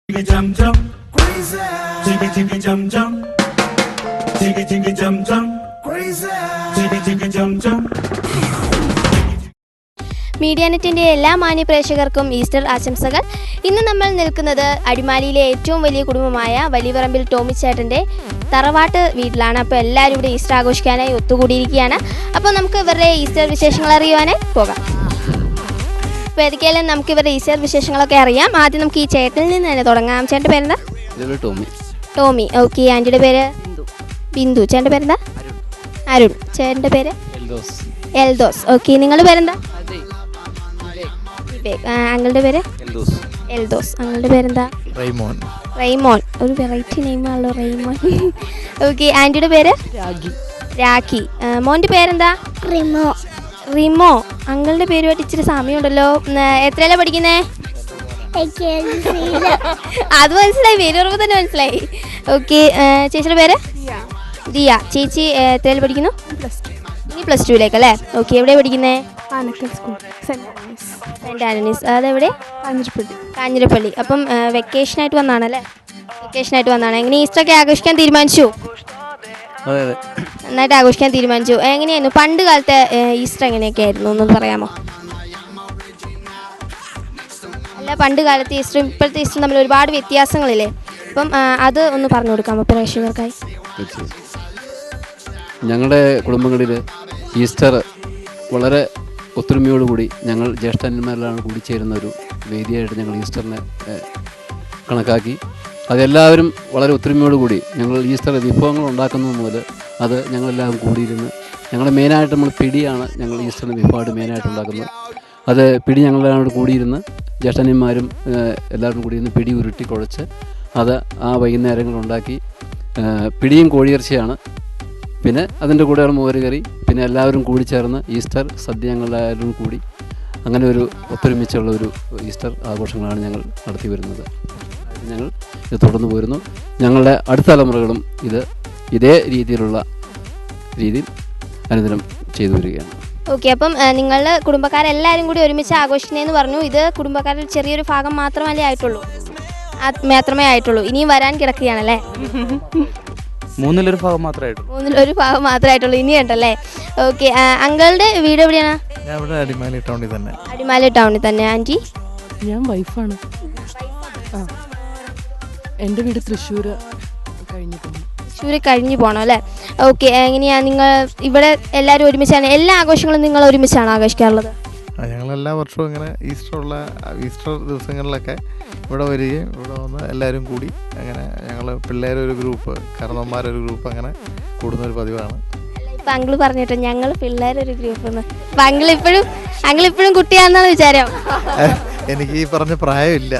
jum jum, crazy. Jiggy jiggy jum jum, jiggy jiggy jum jum, crazy. Jiggy jiggy jum jum. Media നെറ്റിൻ്റെ എല്ലാ മാന്യ പ്രേക്ഷകർക്കും Easter ആശംസകൾ. ഇന്ന് നമ്മൾ നിൽക്കുന്നത് അടിമാലിയിലെ ഏറ്റവും വലിയ കുടുംബമായ വലിയപറമ്പിൽ ടോമി ചേട്ടൻ്റെ തറവാട്ട് വീട്ടിലാണ്. അപ്പോൾ എല്ലാവരും ഇവിടെ ഈസ്റ്റർ ആഘോഷിക്കാനായി ഒത്തുകൂടിയിരിക്കുകയാണ്. അപ്പോൾ നമുക്ക് ഇവരുടെ ഈസ്റ്റർ വിശേഷങ്ങൾ അറിയുവാനായി പോകാം. അപ്പോൾ ഏതൊക്കെയായാലും നമുക്ക് ഇവരുടെ ഈസ്റ്റർ വിശേഷങ്ങളൊക്കെ അറിയാം. ആദ്യം നമുക്ക് ഈ ചേട്ടനിൽ നിന്ന് തന്നെ തുടങ്ങാം. ചേട്ടൻ്റെ പേരെന്താ? ടോമി. ഓക്കെ. ആൻറ്റിയുടെ പേര്? ബിന്ദു. ചേട്ടൻ്റെ പേരെന്താ? അരുൺ. ചേട്ടൻ്റെ പേര്? എൽദോസ്. ഓക്കെ. നിങ്ങളുടെ പേരെന്താ? അങ്ങളുടെ പേര്? എൽദോസ്. അങ്ങളുടെ പേരെന്താ? റൈമോൻ. ഒരു വെറൈറ്റി നെയിമാണല്ലോ റൈമോൻ. ഓക്കെ. ആൻറ്റിയുടെ പേര്? രാഖി. മോൻ്റെ പേരെന്താ? റിമോ. അങ്ങളുടെ പേരുമായിട്ട് ഇച്ചിരി സമയമുണ്ടല്ലോ. എത്രയല്ലേ പഠിക്കുന്നേ? അത് മനസ്സിലായി, പേര് ഓർമ്മ തന്നെ മനസ്സിലായി. ഓക്കെ. ചേച്ചിയുടെ പേര്? ദിയ. ചേച്ചി എത്രയല്ലേ പഠിക്കുന്നു? ഇനി +2 അല്ലേ? ഓക്കെ. എവിടെയാണ് പഠിക്കുന്നേ? Cent Antony's. അതെവിടെ? കാഞ്ഞിരപ്പള്ളി. അപ്പം വെക്കേഷനായിട്ട് വന്നാണല്ലേ? എങ്ങനെ ഈസ്റ്ററൊക്കെ ആഘോഷിക്കാൻ തീരുമാനിച്ചു? നന്നായിട്ട് ആഘോഷിക്കാൻ തീരുമാനിച്ചു. എങ്ങനെയായിരുന്നു പണ്ട് കാലത്തെ ഈസ്റ്റർ? എങ്ങനെയൊക്കെ ആയിരുന്നു ഒന്ന് പറയാമോ? അല്ല, പണ്ട് കാലത്തെ ഈസ്റ്ററും ഇപ്പോഴത്തെ ഈസ്റ്ററും തമ്മിൽ ഒരുപാട് വ്യത്യാസങ്ങളില്ലേ? അപ്പം അത് ഒന്ന് പറഞ്ഞു കൊടുക്കാമോ പ്രേക്ഷകർക്കായി? ഞങ്ങളുടെ കുടുംബങ്ങളിൽ ഈസ്റ്റർ വളരെ ഒത്തൊരുമയോടുകൂടി ഞങ്ങൾ ജ്യേഷ്ഠന്മാരിലാണ് കൂടിച്ചേരുന്ന ഒരു വേദിയായിട്ട് ഞങ്ങൾ ഈസ്റ്ററിനെ കണക്കാക്കി. അതെല്ലാവരും വളരെ ഒത്തൊരുമയോടുകൂടി ഞങ്ങൾ ഈസ്റ്റർ വിഭവങ്ങൾ ഉണ്ടാക്കുന്നത് മുതൽ അത് ഞങ്ങളെല്ലാവരും കൂടിയിരുന്ന് ഞങ്ങൾ മെയിനായിട്ട് നമ്മൾ പിടിയാണ് ഞങ്ങൾ ഈസ്റ്ററിന് വിഭവമായിട്ട് മെയിനായിട്ട് ഉണ്ടാക്കുന്നത്. അത് പിടി ഞങ്ങളെല്ലാവരും കൂടിയിരുന്ന് ജ്യേഷ്ഠന്മാരും എല്ലാവരും കൂടിയിരുന്ന് പിടി ഉരുട്ടി കുഴച്ച് അത് ആ വൈകുന്നേരങ്ങളുണ്ടാക്കി. പിടിയും കോഴിയിറച്ചിയാണ്. പിന്നെ അതിൻ്റെ കൂടെയുള്ള മോര് കറി. പിന്നെ എല്ലാവരും കൂടി ചേർന്ന് ഈസ്റ്റർ സദ്യ ഞങ്ങളെല്ലാവരും കൂടി അങ്ങനെ ഒരു ഒത്തൊരുമിച്ചുള്ള ഒരു ഈസ്റ്റർ ആഘോഷങ്ങളാണ് ഞങ്ങൾ നടത്തി വരുന്നത്. ഞങ്ങൾ ഇത് തുടർന്ന് പോരുന്നു. ഞങ്ങളുടെ അടുത്ത തലമുറകളും ഇതേ രീതിയിൽ അനുദിനം ചെയ്തു വരികയാണ്. ഓക്കെ. അപ്പം നിങ്ങളുടെ കുടുംബക്കാരെല്ലാവരും കൂടി ഒരുമിച്ച് ആഘോഷിക്കുന്നതെന്ന് പറഞ്ഞു. ഇത് കുടുംബക്കാരിൽ ചെറിയൊരു ഭാഗം മാത്രമേ ആയിട്ടുള്ളൂ. ഇനിയും വരാൻ കിടക്കുകയാണല്ലേ? മൂന്നിലൊരു ഭാഗം മാത്രമായിട്ടുള്ളൂ. ഇനിയുണ്ടല്ലേ? ഓക്കെ. അങ്കിളുടെ വീട് എവിടെയാണ്? അടിമാലി ടൗണിൽ തന്നെ. ആൻറ്റി? ഞാൻ വൈഫാണ്. എൻ്റെ വീട് തൃശ്ശൂർ കഴിഞ്ഞ് പോകണം അല്ലേ? ഓക്കെ. എങ്ങനെയാണ് നിങ്ങൾ ഇവിടെ എല്ലാവരും ഒരുമിച്ചാണ് എല്ലാ ആഘോഷങ്ങളും നിങ്ങൾ ഒരുമിച്ചാണ് ആഘോഷിക്കാറുള്ളത്? ഞങ്ങളെല്ലാ വർഷവും ഇങ്ങനെ ഈസ്റ്റർ ദിവസങ്ങളിലൊക്കെ ഇവിടെ വരികയും ഇവിടെ വന്ന് എല്ലാവരും കൂടി അങ്ങനെ ഞങ്ങൾ പിള്ളേരൊരു ഗ്രൂപ്പ്, കാരണവന്മാരൊരു ഗ്രൂപ്പ് അങ്ങനെ കൂടുന്നൊരു പതിവാണ്. ഇപ്പം അങ്കിൾ പറഞ്ഞിട്ടോ ഞങ്ങൾ പിള്ളേരൊരു ഗ്രൂപ്പ് എന്ന്. അപ്പം അങ്കിൾ ഇപ്പോഴും കുട്ടിയാണെന്നാണ് വിചാരം? എനിക്ക് ഈ പറഞ്ഞ പ്രായമില്ല.